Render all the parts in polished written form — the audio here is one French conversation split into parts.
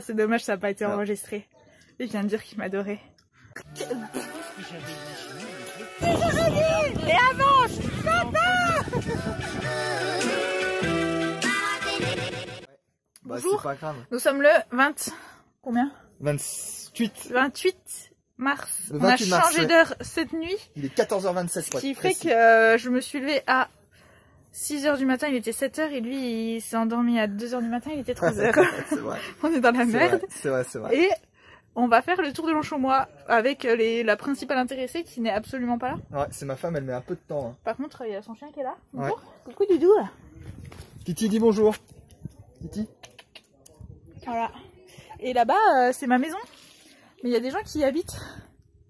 C'est dommage, ça n'a pas été enregistré. Il vient de dire qu'il m'adorait. Et avance, bonjour, c'est pas grave. Nous sommes le 20... Combien 28 mars. On a changé d'heure cette nuit. Il est 14h27. Ce qui fait que je me suis levée à 6h du matin, il était 7h et lui il s'est endormi à 2h du matin, il était 3h. C'est vrai. On est dans la merde. C'est vrai. Et on va faire le tour de Longchamp avec la principale intéressée qui n'est absolument pas là. Ouais, c'est ma femme, elle met un peu de temps. Hein. Par contre, il y a son chien qui est là. Bonjour. Ouais. Coucou Doudou. Titi, dis bonjour. Titi. Voilà. Et là-bas, c'est ma maison. Mais il y a des gens qui y habitent.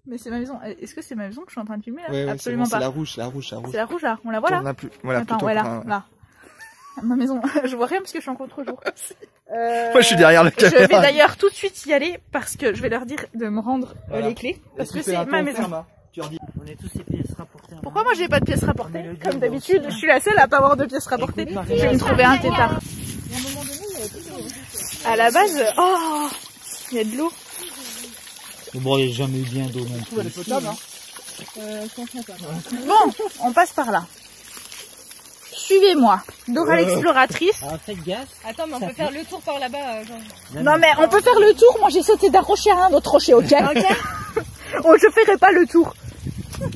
Mais c'est ma maison. Est-ce que c'est ma maison que je suis en train de filmer là? Oui, absolument bon, pas. C'est la rouge. C'est la rouge là. On la voit là? On a plus. Voilà, attends, ouais, là. Ma maison. Je vois rien parce que je suis en contre-jour. Moi, je suis derrière la caméra. Je vais d'ailleurs tout de suite y aller parce que je vais leur dire de me rendre les clés. Parce que c'est ma maison. On est tous ces pièces rapportées. Pourquoi moi j'ai pas de pièces rapportées? Comme d'habitude, je suis la seule à pas avoir de pièces rapportées. Je vais me trouver un tétard. À la base, oh, il y a de l'eau. Bon, il n'y a jamais eu bien d'eau non plus. Elle est potable, hein. Bon, on passe par là. Suivez-moi. Dora l'exploratrice. Ah, faites gaffe. Attends, mais on peut faire le tour par là-bas. Non, mais on peut faire le tour. Moi, j'ai sauté d'un rocher à un autre rocher, ok? Oh, je ferai pas le tour.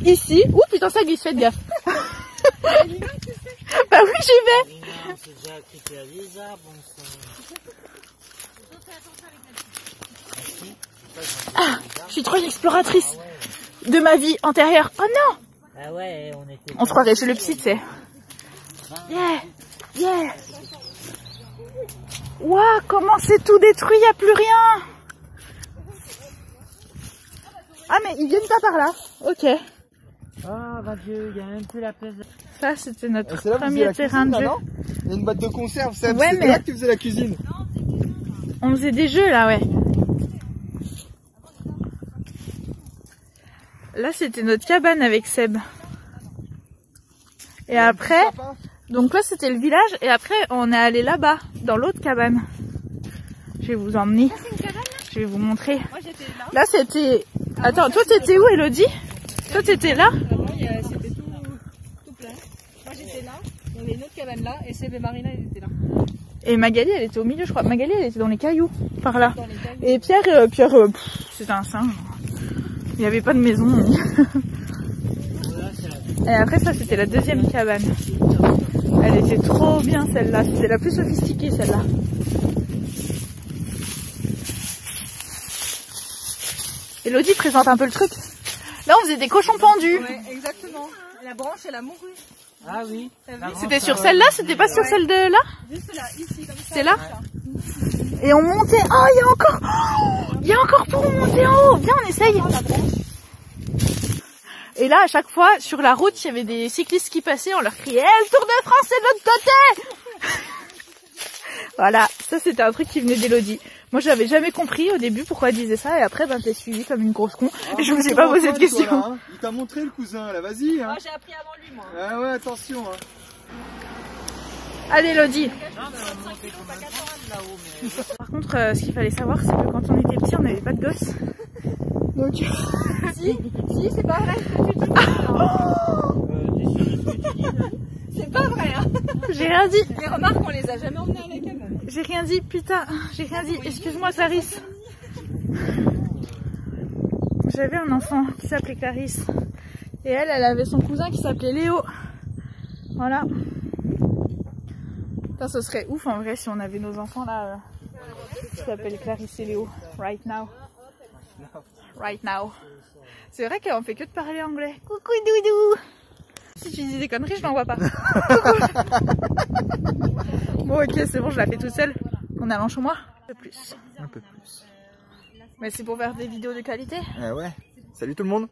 Ici. Ouh, putain, ça glisse, faites gaffe. Bah oui, j'y vais. C'est déjà occupé à des arbres, Je suis trop exploratrice de ma vie antérieure. Oh non! Ah ouais, On se croirait chez le psy, tu sais. Yeah! Waouh, comment c'est tout détruit, y a plus rien! Ah, mais ils viennent pas par là. Ok. Oh, mon Dieu, il y a même plus la place. Ça, c'était notre là, premier terrain de jeu. Il y a une boîte de conserve, ça. Ouais, c'est là que tu faisais la cuisine. On faisait des jeux, là, ouais. Là, c'était notre cabane avec Seb. Et après, donc là, c'était le village. Et après, on est allé là-bas, dans l'autre cabane. Je vais vous emmener. Je vais vous montrer. Moi, j'étais là. Là, c'était... Attends, toi, t'étais où, Elodie? Toi, t'étais là? C'était tout plein. Moi, j'étais là. Il y avait une autre cabane là. Et Seb et Marina, ils étaient là. Et Magali, elle était au milieu, je crois. Magali, elle était dans les cailloux, par là. Dans les cailloux. Et Pierre, c'était un singe. Il n'y avait pas de maison. Et après ça, c'était la deuxième cabane. Elle était trop bien celle-là. C'était la plus sophistiquée celle-là. Elodie présente un peu le truc. Là, on faisait des cochons pendus. Ouais, exactement. La branche, elle a mouru. Ah oui. C'était sur celle-là, c'était pas sur celle de là? Juste là, ici, comme ça. C'est là? Et on montait. Oh, il y a encore pour monter en haut. Viens, on essaye. Et là, à chaque fois, sur la route, il y avait des cyclistes qui passaient. On leur criait, le Tour de France, c'est de l'autre côté. Voilà, ça c'était un truc qui venait d'Elodie. Moi, j'avais jamais compris au début pourquoi elle disait ça. Et après, t'es suivi comme une grosse con. Et je me suis pas posé de questions. Toi, là, il t'a montré le cousin, là, vas-y. Hein. Moi, j'ai appris avant lui, moi. Ah ouais, attention. Hein. Allez, Elodie. Par contre, ce qu'il fallait savoir, c'est que quand on était petit, on n'avait pas de gosse. Donc... Si, c'est pas vrai ce que tu dis. C'est pas vrai, hein. J'ai rien dit. Les remarques, on les a jamais emmenés à la cabane. J'ai rien dit, putain. J'ai rien dit. Excuse-moi, Clarisse. J'avais un enfant qui s'appelait Clarisse. Et elle avait son cousin qui s'appelait Léo. Voilà. Putain, ce serait ouf en vrai si on avait nos enfants là. Qui s'appellent Clarisse et Léo. Right now. Right now. C'est vrai qu'on fait que de parler anglais. Coucou doudou. Si tu dis des conneries, je n'en vois pas. Bon, ok, c'est bon, je la fais toute seule. On est à Longchamp. Un peu plus. Un peu plus. Mais c'est pour faire des vidéos de qualité. Ah ouais. Salut tout le monde.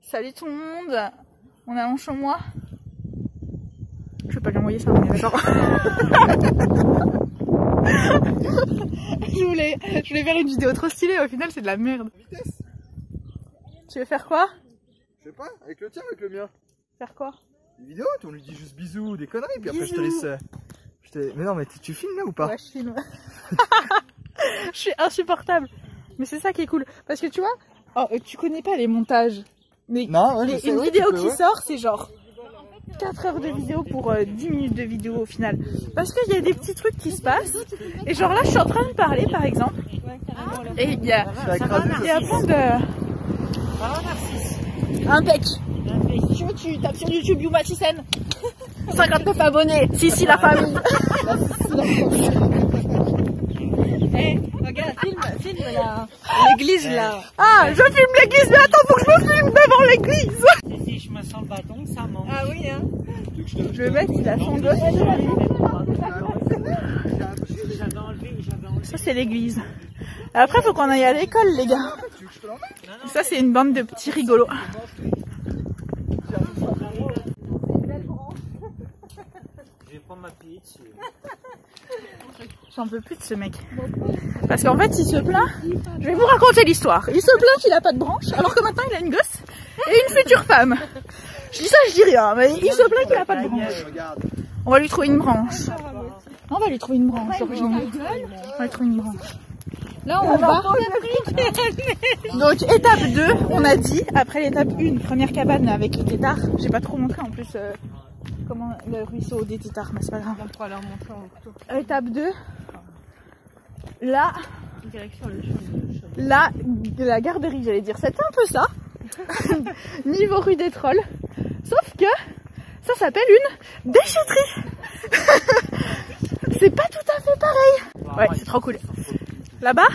Salut tout le monde. On est à Longchamp. Je vais pas lui envoyer ça, on est d'accord. Je voulais faire une vidéo trop stylée, au final c'est de la merde. Vitesse. Tu veux faire quoi? Je sais pas, avec le tien, avec le mien. Faire quoi? Une vidéo, on lui dit juste bisous, des conneries, puis après Bisous. je te laisse. Mais non, mais tu filmes là ou pas? Ouais, je filme. Je suis insupportable. Mais c'est ça qui est cool. Parce que tu vois, tu connais pas les montages. Mais Non, ouais, je sais, une ouais, vidéo tu peux, qui ouais. sort, c'est genre 4 heures de vidéo pour 10 minutes de vidéo au final. Parce qu'il y a des petits trucs qui se passent. Et genre là, je suis en train de parler par exemple. Et il y a plein de... Ça va, Narcisse? Impec. Impec. Tu tapes sur YouTube You Mathisen. 59 abonnés. Si, la famille. Eh, regarde, filme l'église là. Ah, je filme l'église, mais attends, faut que je me filme devant l'église. Si je me sens le bâton, ça manque. Ah oui, hein. Le mec, il a son gosse. J'avais enlevé. Ça, c'est l'église. Après, faut qu'on aille à l'école, les gars. Ça, c'est une bande de petits rigolos. Je vais pas m'appuyer dessus. J'en peux plus de ce mec. Parce qu'en fait, il se plaint. Je vais vous raconter l'histoire. Il se plaint qu'il a pas de branche, alors que maintenant, il a une gosse et une future femme. Je dis ça, je dis rien, mais il se plaint qu'il a pas de branche. On va lui trouver une branche. On va lui trouver une branche. On va lui trouver une branche. Là, on va. Donc, étape 2, on a dit. Après l'étape 1, première cabane avec les tétards. J'ai pas trop montré en plus comment le ruisseau des tétards, mais c'est pas grave. On pourra leur montrer en retour. Étape 2. Là, Direction le chemin. là, la garderie, j'allais dire. C'était un peu ça. Niveau rue des Trolls. Sauf que ça s'appelle une déchetterie. C'est pas tout à fait pareil. Ouais, c'est trop cool. Là-bas,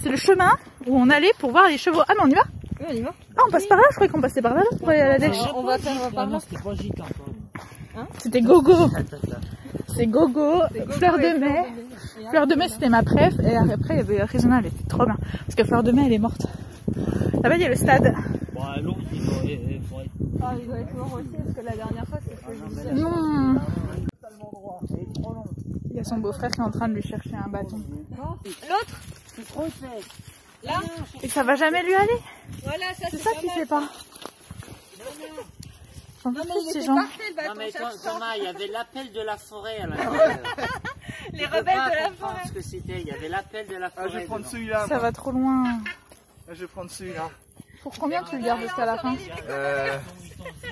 c'est le chemin où on allait pour voir les chevaux. Ah mais on y va? Oui, on y va. Ah, on passe par là? Je croyais qu'on passait par là pour aller à la dèche. On va faire par là. C'était pas gitan encore. C'était Gogo. C'est Gogo, Fleur de Mai. Fleur de Mai, c'était ma préf. Et après, il y avait Arizona, elle était trop bien. Parce que Fleur de Mai, elle est morte. Là-bas, il y a le stade. Bon, l'autre, il faut être. Ah, il doit être mort aussi parce que la dernière fois, c'est ce que Non. Il y a son beau-frère qui est en train de lui chercher un bâton. L'autre, C'est trop fait. là. Et ça va jamais lui aller. Voilà, ça C'est ça pas qu'il mal. sait pas. J'en peux Non, mais plus il de ces était gens. parfait le Non bâton mais cherchant. Thomas, il y avait l'appel de la forêt à l'intérieur. Les rebelles de la comprendre forêt. ce que c'était, il y avait l'appel de la Ah, forêt. je vais prendre dedans. celui-là. Ça moi. va trop loin. Ah, je vais prendre celui-là. Pour combien tu le gardes jusqu'à la fin?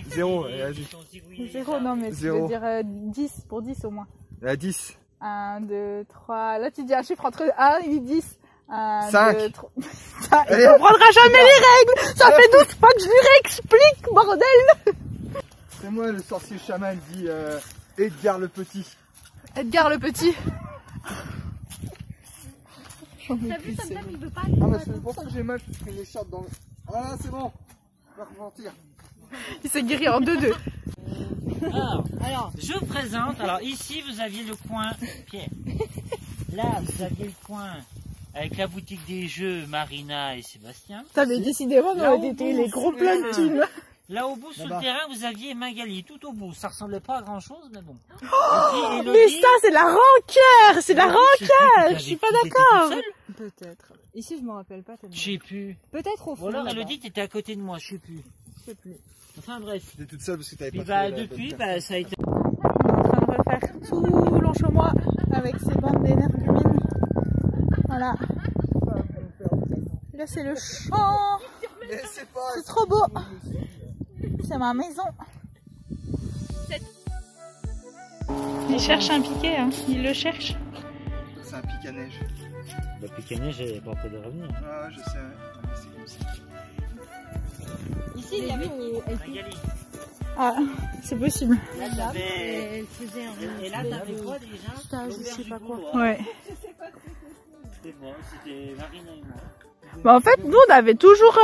0, vas-y. 0, non mais tu Zéro. veux dire 10, pour 10 au moins. La 10. 1, 2, 3, là tu dis un chiffre entre 1 et 10. 1, 5. 2, 3. Putain, il comprendra jamais les règles. Ça fait 12 fois que je lui réexplique, bordel. C'est moi le sorcier chaman dit Edgar le petit. Edgar le petit. T'as vu, Tom Tam, il veut pas aller Ah dans bah la c'est pour ça que j'ai mal, parce que l'écharpe dans le... Ah c'est bon. On va rementir. Il s'est guéri en 2-2. Alors, je présente. Alors ici, vous aviez le coin Pierre. Là, vous aviez le coin avec la boutique des jeux Marina et Sébastien. T'avais décidément, Là, on au était bout, les gros plans de team. Là au bout, sur le Là-bas. terrain, vous aviez Magali, tout au bout. Ça ressemblait pas à grand chose, mais bon. Et puis, Mais Élodie, ça, c'est la rancœur. C'est la Élodie, rancœur. tu Je suis pas t'étais d'accord. toute seule. Peut-être. Ici, je me rappelle pas tellement. Je sais plus. Peut-être au Ou fond. alors là-bas. Élodie, t'étais à côté de moi, je sais plus. Je sais plus. Enfin bref. J'étais toute seule parce que t'avais Puis pas bah, fait la depuis, bonne bah, ça a été. On est en train de refaire tout l'enchamois avec ces bandes d'énergumines. Voilà. Là, c'est le champ. Mais c'est pas... C'est trop beau. C'est ma maison. Il cherche un piquet, hein. Il le cherche. C'est un pic à neige. Bah, Picanet, j'ai pas près de revenir. Ah je sais, ouais. C'est comme ça. Ici, il y avait Magali. Ah, c'est possible. Là, t'avais. elle faisait un. Et là, t'avais quoi déjà? Putain, je sais pas quoi. Ouais. Ouais. C'était moi, c'était Marina et moi. Bah, en fait, nous, on avait toujours...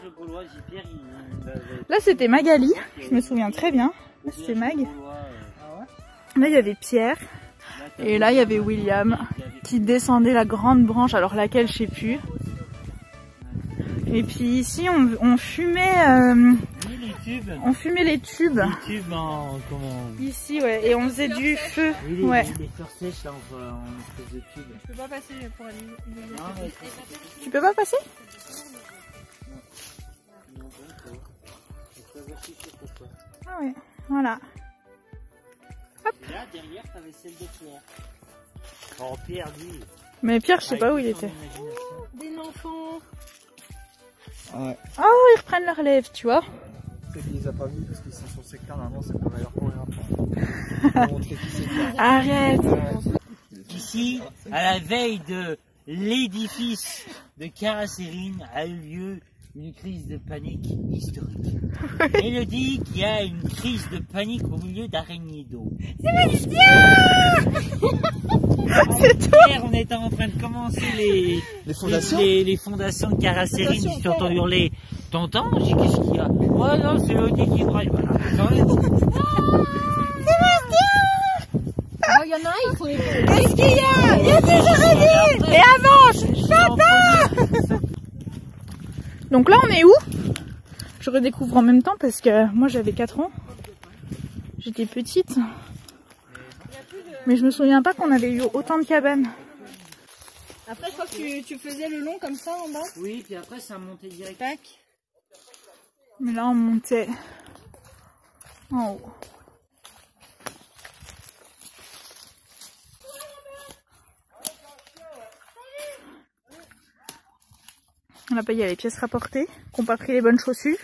Le Gaulois, J-Pierre, il Là, c'était Magali. Je me souviens très bien. Là, c'était Mag. Là, il y avait Pierre. Et là, il y avait William qui descendait la grande branche, alors laquelle, je sais plus. Et puis ici, on fumait... les tubes. on fumait les tubes. Les tubes en. Comment. Ici, ouais. Et on faisait du feu. Oui, Ouais. les fleurs sèches là, en espèce de tube. Je peux pas passer pour aller. Non, mais Tu peux pas passer? Ah ouais. Voilà. Et là, derrière, t'avais celle de Pierre. Oh, Pierre, lui. Mais Pierre, je sais pas où il était. Des enfants. Ouais. Oh, ils reprennent leur lèvre, tu vois. Peut-être qu'il les a pas vus parce qu'ils sont sur le secteur, normalement ça pourrait leur courir après. Pour montrer qui c'est qui. Arrête. Ici, à la veille de l'édifice de Caracérine, a eu lieu une crise de panique historique. Élodie qui a une crise de panique au milieu d'araignées d'eau. Hier, on était en train de commencer les fondations de Caracérine. Je suis entendu hurler. T'entends? J'ai dit, qu'est-ce qu'il y a? Ouais, non, c'est Élodie qui braille. Voilà. Il y en a un, ils font les Qu'est-ce qu'il y a? Il y a des araignées. Et avance. Chata. Donc là, on est où? Je redécouvre en même temps parce que moi, j'avais 4 ans. J'étais petite. Mais je me souviens pas qu'on avait eu autant de cabanes. Après, je crois que tu faisais le long comme ça en bas. Oui, puis après, ça montait direct. Tac. Mais là, on montait en haut. Là-bas, il y a les pièces rapportées, qui n'ont pas pris les bonnes chaussures.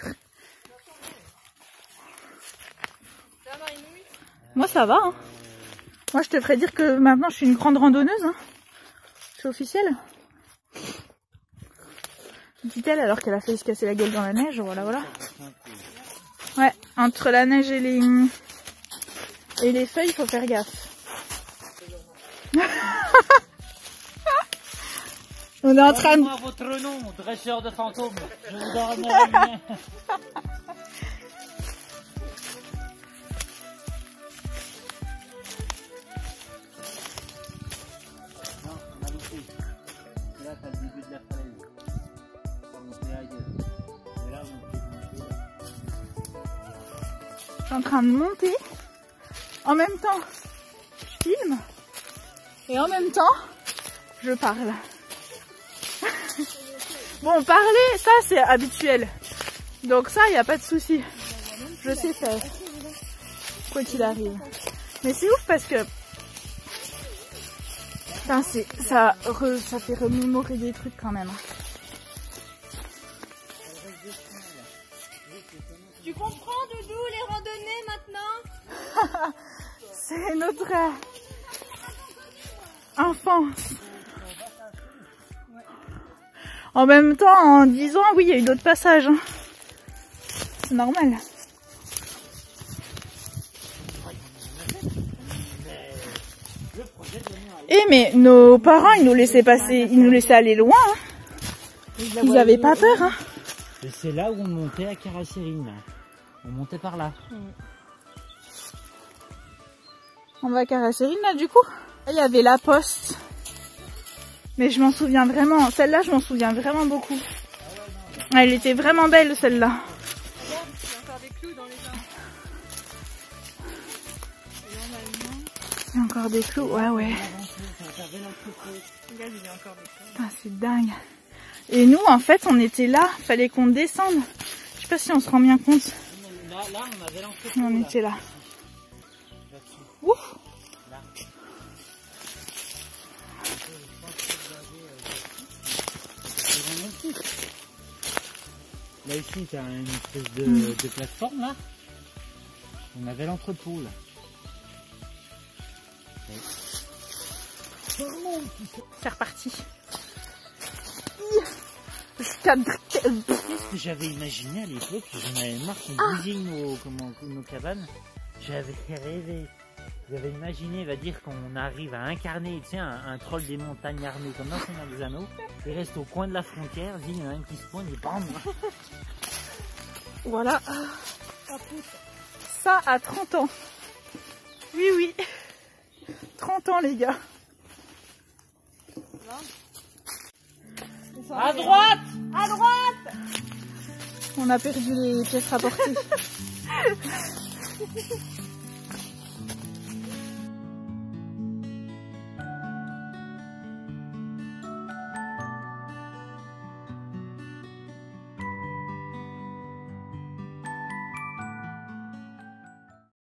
Moi, ça va. Hein. Moi, je te ferais dire que maintenant, je suis une grande randonneuse. Hein. C'est officiel. Dit-elle alors qu'elle a failli se casser la gueule dans la neige. Voilà, voilà. Ouais, entre la neige et les feuilles, il faut faire gaffe. On est en train de... Donnez-moi votre nom, dresseur de fantômes. Je vous donnerai le mien. Non, on a loupé. Là, t'as le début de la falaise. On va monter ailleurs. Et là, on peut monter. Je suis en train de monter. En même temps, je filme. Et en même temps, je parle. Bon, parler, ça c'est habituel. Donc ça, il n'y a pas de souci. Je sais faire. Quoi qu'il arrive. Mais c'est ouf parce que... Putain, ça fait remémorer des trucs quand même. Tu comprends, Doudou, les randonnées maintenant? C'est notre enfance. En même temps, en 10 ans, oui, il y a eu d'autres passages. Hein. C'est normal. Eh mais nos parents, ils nous laissaient passer, ils nous laissaient aller loin. Hein. Ils avaient pas peur. Hein. Et c'est là où on montait à Caracérine. On montait par là. On va à Caracérine là du coup. Là, il y avait la poste. Mais je m'en souviens vraiment, celle-là je m'en souviens vraiment beaucoup. Elle était vraiment belle celle-là. Regarde, il y a encore des clous dans les arbres. Et là, on a une main. Il y a encore des clous, ouais. Regarde, il y a encore des clous. Putain, c'est dingue. Et nous en fait on était là, fallait qu'on descende. Je sais pas si on se rend bien compte. Là, on avait l'entrepôt. On était là. Ouf. Là ici, tu as une espèce de plateforme là. On avait l'entrepôt là. C'est reparti. Ce que j'avais imaginé à l'époque, j'en avais marre qu'on bousille nos cabanes. J'avais rêvé. J'avais imaginé, va dire qu'on arrive à incarner, tu sais, un troll des montagnes armé comme dans Seigneur des Anneaux. Il reste au coin de la frontière, il y en a un qui se pointe et bam. Voilà. Ça à 30 ans. Oui. 30 ans les gars. À droite! À droite! On a perdu les pièces rapportées.